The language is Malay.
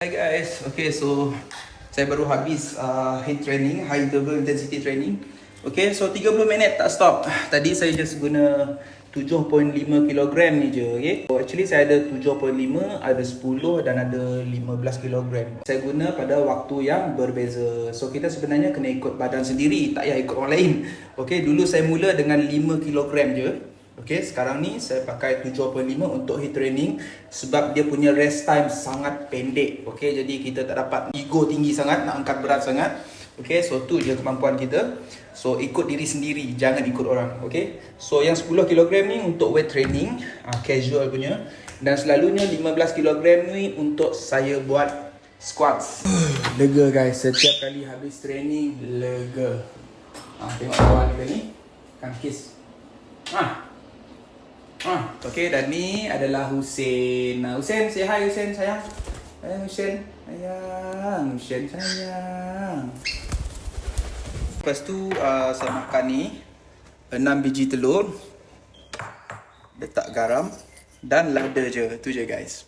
Hi guys, okay, so saya baru habis HIIT training, high interval intensity training. Okay, so 30 minit tak stop. Tadi saya just guna 7.5 kg ni je, okay. So actually saya ada 7.5, ada 10 dan ada 15 kg. Saya guna pada waktu yang berbeza. So kita sebenarnya kena ikut badan sendiri, tak payah ikut orang lain. Okay, dulu saya mula dengan 5 kg je. Okay, sekarang ni saya pakai 7.5 untuk HIIT training sebab dia punya rest time sangat pendek. Okay, jadi kita tak dapat ego tinggi sangat, nak angkat berat sangat. Okay, so tu je kemampuan kita. So ikut diri sendiri, jangan ikut orang. Okay, so yang 10 kg ni untuk weight training, casual punya. Dan selalunya 15 kg ni untuk saya buat squats. Lega guys, setiap kali habis training, lega. Tengok kawan kita ni, Kang Kis. Okay, dan ni adalah Hussein. Hussein, say hi Hussein sayang. Hussein sayang. Hussein sayang. Lepas tu saya makan ni 6 biji telur, letak garam dan lada je. Tu je guys.